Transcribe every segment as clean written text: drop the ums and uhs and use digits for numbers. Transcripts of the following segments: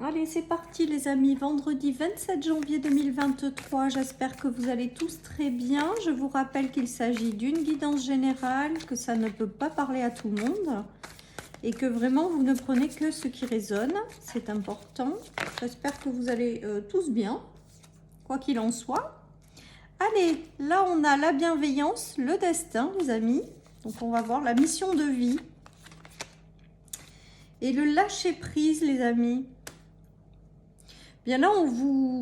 Allez, c'est parti les amis, vendredi 27 janvier 2023, j'espère que vous allez tous très bien. Je vous rappelle qu'il s'agit d'une guidance générale, que ça ne peut pas parler à tout le monde et que vraiment vous ne prenez que ce qui résonne, c'est important. J'espère que vous allez tous bien, quoi qu'il en soit. Allez, là on a la bienveillance, le destin les amis, donc on va voir la mission de vie et le lâcher prise les amis. Bien là,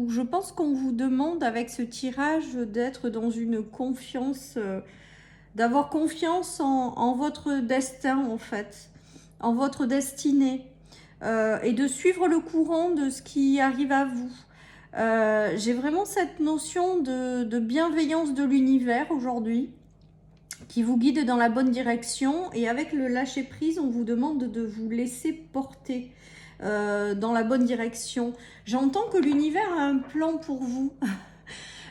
je pense qu'on vous demande avec ce tirage d'être dans une confiance, d'avoir confiance en votre destin en fait, en votre destinée et de suivre le courant de ce qui arrive à vous. J'ai vraiment cette notion de bienveillance de l'univers aujourd'hui qui vous guide dans la bonne direction et avec le lâcher prise, on vous demande de vous laisser porter. Dans la bonne direction. J'entends que l'univers a un plan pour vous.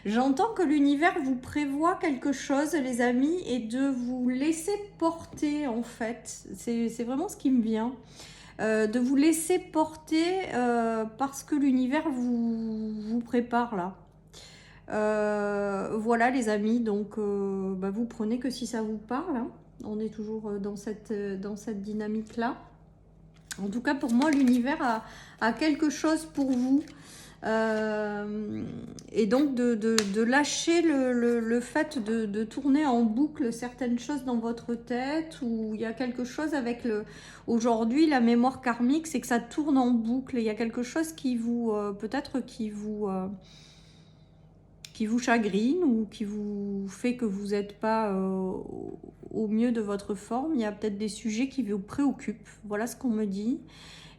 J'entends que l'univers vous prévoit quelque chose, les amis, et de vous laisser porter, en fait. C'est vraiment ce qui me vient. De vous laisser porter parce que l'univers vous prépare là. Voilà, les amis. Donc, vous prenez que si ça vous parle. Hein. On est toujours dans cette dynamique-là. En tout cas, pour moi, l'univers a quelque chose pour vous. Et donc, de lâcher le fait de tourner en boucle certaines choses dans votre tête, où il y a quelque chose avec aujourd'hui, la mémoire karmique, c'est que ça tourne en boucle. Il y a quelque chose qui vous, peut-être qui vous chagrine ou qui vous fait que vous n'êtes pas au mieux de votre forme. Il y a peut-être des sujets qui vous préoccupent. Voilà ce qu'on me dit.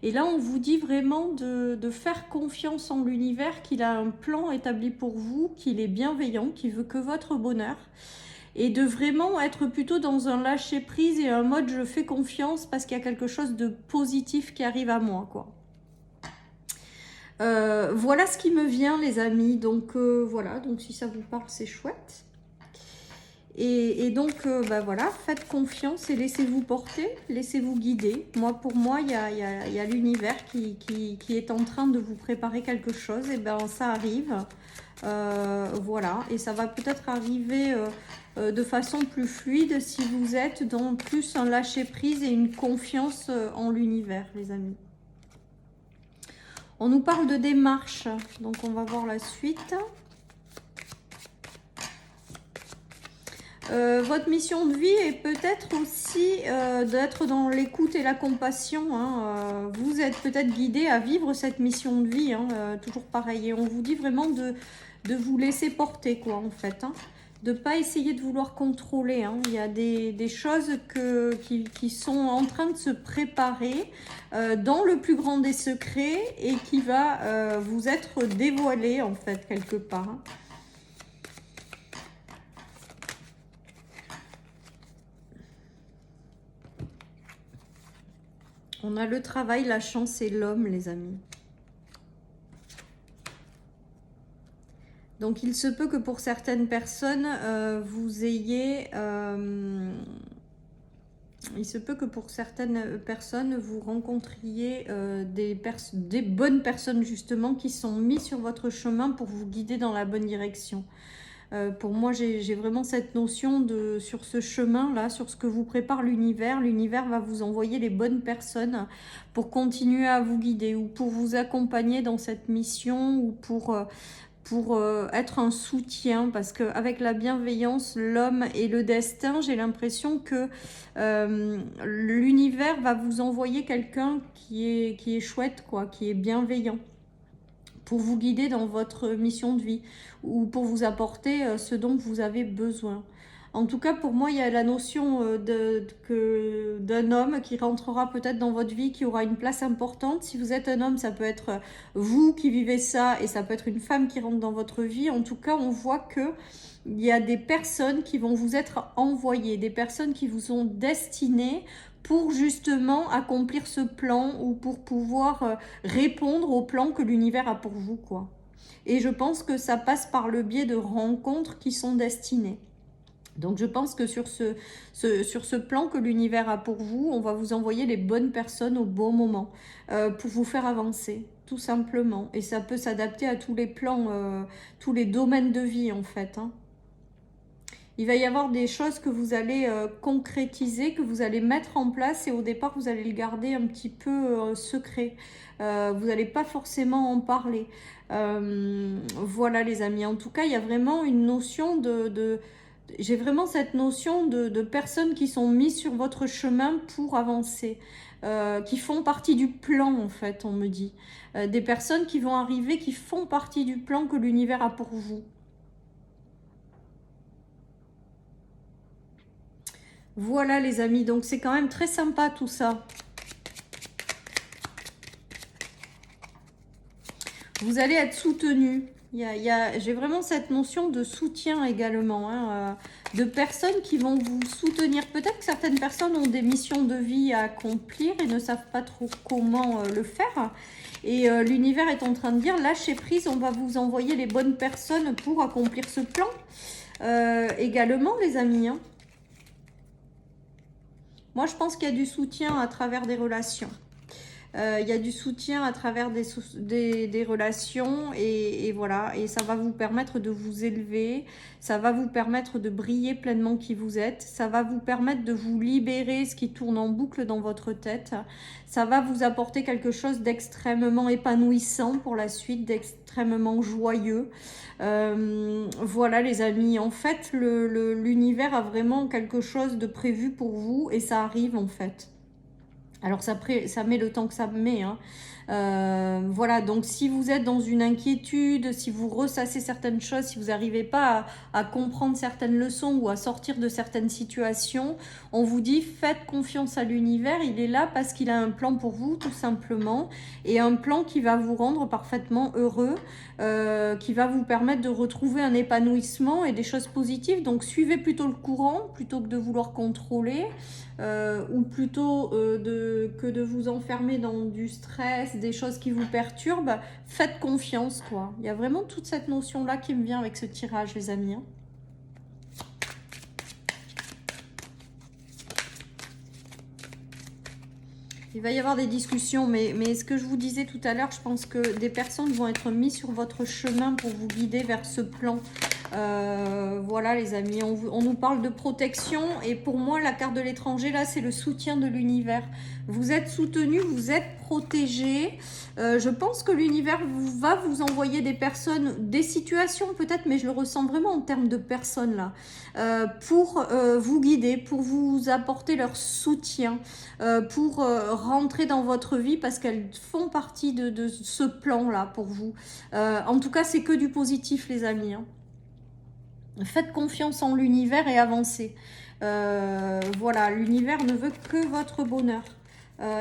Et là, on vous dit vraiment de faire confiance en l'univers, qu'il a un plan établi pour vous, qu'il est bienveillant, qu'il veut que votre bonheur. Et de vraiment être plutôt dans un lâcher-prise et un mode je fais confiance parce qu'il y a quelque chose de positif qui arrive à moi, quoi. Voilà ce qui me vient les amis, donc voilà, donc si ça vous parle c'est chouette. Et donc voilà, faites confiance et laissez-vous porter, laissez-vous guider. Pour moi il y a l'univers qui est en train de vous préparer quelque chose, et ben ça arrive, voilà, et ça va peut-être arriver de façon plus fluide si vous êtes dans plus un lâcher prise et une confiance en l'univers les amis. On nous parle de démarche, donc on va voir la suite. Votre mission de vie est peut-être aussi d'être dans l'écoute et la compassion. Hein. Vous êtes peut-être guidé à vivre cette mission de vie, hein, toujours pareil. Et on vous dit vraiment de vous laisser porter, quoi, en fait. Hein. De ne pas essayer de vouloir contrôler. Hein. Il y a des choses qui sont en train de se préparer dans le plus grand des secrets et qui va vous être dévoilé, en fait, quelque part. Hein. On a le travail, la chance et l'homme, les amis. Donc, il se peut que pour certaines personnes, vous ayez... il se peut que pour certaines personnes, vous rencontriez des bonnes personnes, justement, qui sont mises sur votre chemin pour vous guider dans la bonne direction. Pour moi, j'ai vraiment cette notion sur ce chemin-là, sur ce que vous prépare l'univers. L'univers va vous envoyer les bonnes personnes pour continuer à vous guider ou pour vous accompagner dans cette mission ou pour être un soutien, parce qu'avec la bienveillance, l'homme et le destin, j'ai l'impression que l'univers va vous envoyer quelqu'un qui est chouette, quoi, qui est bienveillant, pour vous guider dans votre mission de vie ou pour vous apporter ce dont vous avez besoin. En tout cas, pour moi, il y a la notion d'un homme qui rentrera peut-être dans votre vie, qui aura une place importante. Si vous êtes un homme, ça peut être vous qui vivez ça et ça peut être une femme qui rentre dans votre vie. En tout cas, on voit que il y a des personnes qui vont vous être envoyées, des personnes qui vous sont destinées pour justement accomplir ce plan ou pour pouvoir répondre au plan que l'univers a pour vous, quoi. Et je pense que ça passe par le biais de rencontres qui sont destinées. Donc je pense que sur ce plan que l'univers a pour vous, on va vous envoyer les bonnes personnes au bon moment pour vous faire avancer, tout simplement. Et ça peut s'adapter à tous les plans, tous les domaines de vie en fait, hein. Il va y avoir des choses que vous allez concrétiser, que vous allez mettre en place et au départ vous allez le garder un petit peu secret. Vous n'allez pas forcément en parler. Voilà les amis, en tout cas il y a vraiment une notion j'ai vraiment cette notion de personnes qui sont mises sur votre chemin pour avancer, qui font partie du plan en fait, on me dit. Des personnes qui vont arriver, qui font partie du plan que l'univers a pour vous. Voilà les amis, donc c'est quand même très sympa tout ça. Vous allez être soutenu. J'ai vraiment cette notion de soutien également, hein, de personnes qui vont vous soutenir. Peut-être que certaines personnes ont des missions de vie à accomplir et ne savent pas trop comment le faire. Et l'univers est en train de dire, lâchez prise, on va vous envoyer les bonnes personnes pour accomplir ce plan. Également les amis, hein. Moi, je pense qu'il y a du soutien à travers des relations. Il y a du soutien à travers des relations et voilà. Et ça va vous permettre de vous élever. Ça va vous permettre de briller pleinement qui vous êtes. Ça va vous permettre de vous libérer ce qui tourne en boucle dans votre tête. Ça va vous apporter quelque chose d'extrêmement épanouissant pour la suite, d'extrêmement joyeux. Voilà les amis, en fait l'univers a vraiment quelque chose de prévu pour vous et ça arrive en fait. Alors ça met le temps que ça met, hein. Voilà, donc si vous êtes dans une inquiétude, si vous ressassez certaines choses, si vous n'arrivez pas à comprendre certaines leçons ou à sortir de certaines situations, on vous dit faites confiance à l'univers, il est là parce qu'il a un plan pour vous tout simplement, et un plan qui va vous rendre parfaitement heureux, qui va vous permettre de retrouver un épanouissement et des choses positives. Donc suivez plutôt le courant plutôt que de vouloir contrôler. Ou plutôt que de vous enfermer dans du stress, des choses qui vous perturbent, faites confiance quoi. Il y a vraiment toute cette notion là qui me vient avec ce tirage les amis, hein. Il va y avoir des discussions, mais ce que je vous disais tout à l'heure, je pense que des personnes vont être mises sur votre chemin pour vous guider vers ce plan. Voilà les amis, on nous parle de protection et pour moi la carte de l'étranger là c'est le soutien de l'univers. Vous êtes soutenu, vous êtes protégé. Je pense que l'univers va vous envoyer des personnes, des situations peut-être, mais je le ressens vraiment en termes de personnes là, pour vous guider, pour vous apporter leur soutien, pour rentrer dans votre vie parce qu'elles font partie de ce plan là pour vous. En tout cas c'est que du positif les amis, hein. Faites confiance en l'univers et avancez. Voilà, l'univers ne veut que votre bonheur.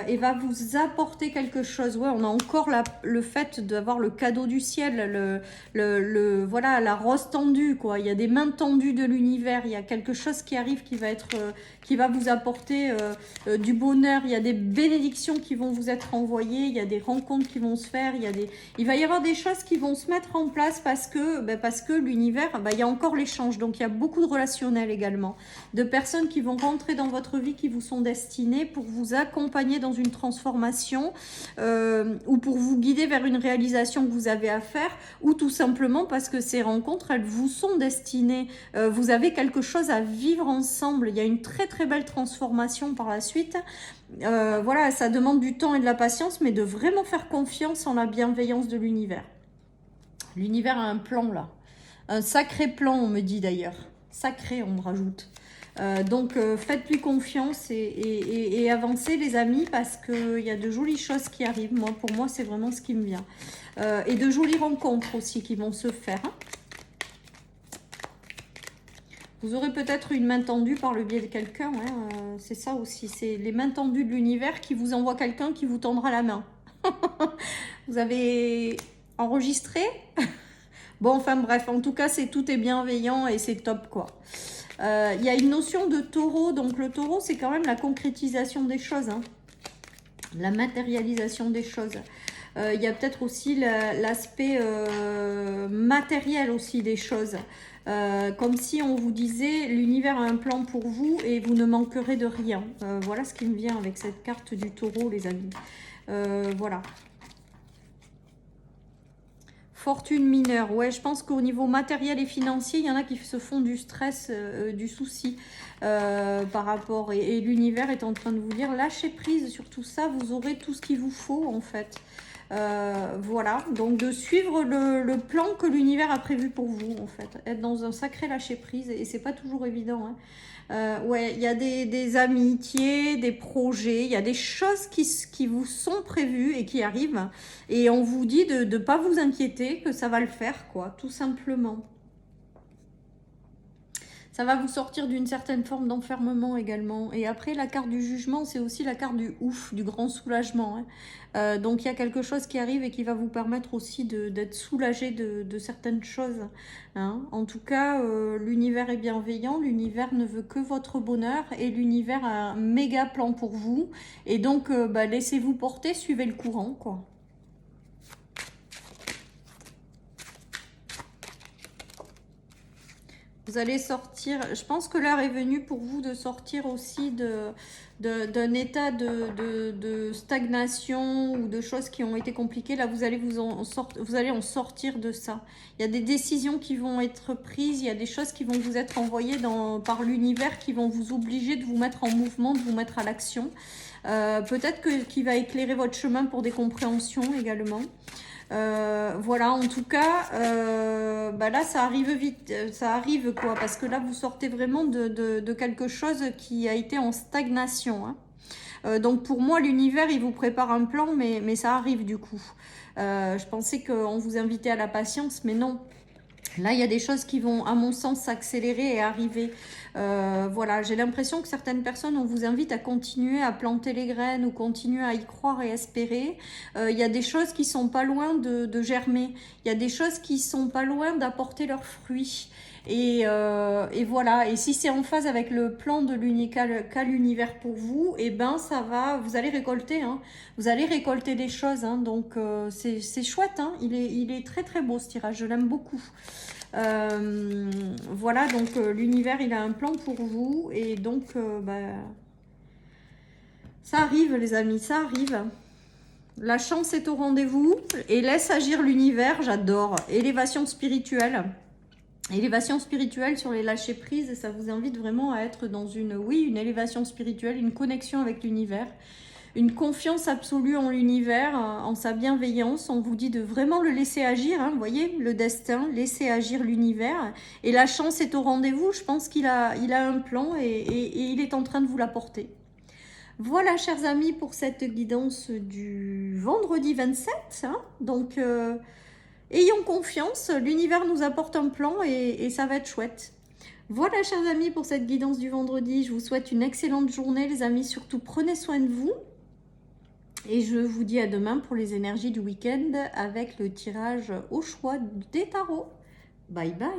Et va vous apporter quelque chose. Ouais, on a encore le fait d'avoir le cadeau du ciel, voilà, la rose tendue, quoi. Il y a des mains tendues de l'univers. Il y a quelque chose qui arrive qui va vous apporter du bonheur. Il y a des bénédictions qui vont vous être envoyées. Il y a des rencontres qui vont se faire. Il va y avoir des choses qui vont se mettre en place parce que l'univers, il y a encore l'échange. Donc, il y a beaucoup de relationnels également. De personnes qui vont rentrer dans votre vie, qui vous sont destinées pour vous accompagner dans une transformation ou pour vous guider vers une réalisation que vous avez à faire, ou tout simplement parce que ces rencontres, elles vous sont destinées. Vous avez quelque chose à vivre ensemble. Il y a une très très belle transformation par la suite. Voilà, ça demande du temps et de la patience, mais de vraiment faire confiance en la bienveillance de l'univers. L'univers a un plan là. Un sacré plan, on me dit d'ailleurs. Sacré, on me rajoute. Donc faites-lui confiance et avancez les amis parce qu'il y a de jolies choses qui arrivent. Pour moi c'est vraiment ce qui me vient. Et de jolies rencontres aussi qui vont se faire, hein. Vous aurez peut-être une main tendue par le biais de quelqu'un, hein. C'est ça aussi, c'est les mains tendues de l'univers qui vous envoie quelqu'un qui vous tendra la main. Vous avez enregistré? Bon, enfin bref, en tout cas tout est bienveillant et c'est top quoi. Il y a une notion de taureau, donc le taureau c'est quand même la concrétisation des choses, hein. La matérialisation des choses. Il y a peut-être aussi l'aspect matériel aussi des choses. Comme si on vous disait l'univers a un plan pour vous et vous ne manquerez de rien. Voilà ce qui me vient avec cette carte du taureau, les amis. Voilà. Fortune mineure. Ouais, je pense qu'au niveau matériel et financier, il y en a qui se font du stress, du souci par rapport. Et l'univers est en train de vous dire, lâchez prise sur tout ça, vous aurez tout ce qu'il vous faut en fait. Voilà, donc de suivre le plan que l'univers a prévu pour vous en fait. Être dans un sacré lâcher prise et c'est pas toujours évident. Hein. Ouais, il y a des amitiés, des projets, il y a des choses qui vous sont prévues et qui arrivent. Et on vous dit de ne pas vous inquiéter, que ça va le faire, quoi, tout simplement. Ça va vous sortir d'une certaine forme d'enfermement également. Et après, la carte du jugement, c'est aussi la carte du ouf, du grand soulagement. Hein. Donc, il y a quelque chose qui arrive et qui va vous permettre aussi d'être soulagé de certaines choses. Hein. En tout cas, l'univers est bienveillant, l'univers ne veut que votre bonheur et l'univers a un méga plan pour vous. Et donc, laissez-vous porter, suivez le courant, quoi. Vous allez sortir, je pense que l'heure est venue pour vous de sortir aussi d'un état de stagnation ou de choses qui ont été compliquées. Là, vous allez vous allez en sortir de ça. Il y a des décisions qui vont être prises, il y a des choses qui vont vous être envoyées par l'univers qui vont vous obliger de vous mettre en mouvement, de vous mettre à l'action. Peut-être qu'il va éclairer votre chemin pour des compréhensions également. Voilà, en tout cas, là, ça arrive vite, ça arrive quoi, parce que là, vous sortez vraiment de quelque chose qui a été en stagnation. Hein. Donc, pour moi, l'univers, il vous prépare un plan, mais ça arrive du coup. Je pensais qu'on vous invitait à la patience, mais non. Là, il y a des choses qui vont, à mon sens, s'accélérer et arriver. Voilà, j'ai l'impression que certaines personnes, on vous invite à continuer à planter les graines ou continuer à y croire et espérer. Il y a des choses qui sont pas loin de germer. Il y a des choses qui sont pas loin d'apporter leurs fruits. Et voilà, et si c'est en phase avec le plan de qu'a l'univers pour vous, et ben ça va, vous allez récolter, hein, vous allez récolter des choses, hein, donc c'est chouette, hein, il est très très beau ce tirage, je l'aime beaucoup. Voilà, donc l'univers il a un plan pour vous, et donc ça arrive les amis, ça arrive. La chance est au rendez-vous, et laisse agir l'univers, j'adore. Élévation spirituelle. Élévation spirituelle sur les lâcher prise, ça vous invite vraiment à être dans une élévation spirituelle, une connexion avec l'univers, une confiance absolue en l'univers, en sa bienveillance. On vous dit de vraiment le laisser agir, hein, vous voyez, le destin, laisser agir l'univers. Et la chance est au rendez-vous, je pense qu'il a un plan et il est en train de vous l'apporter. Voilà, chers amis, pour cette guidance du vendredi 27. Hein, donc... ayons confiance, l'univers nous apporte un plan et ça va être chouette. Voilà, chers amis, pour cette guidance du vendredi. Je vous souhaite une excellente journée, les amis. Surtout, prenez soin de vous. Et je vous dis à demain pour les énergies du week-end avec le tirage au choix des tarots. Bye bye.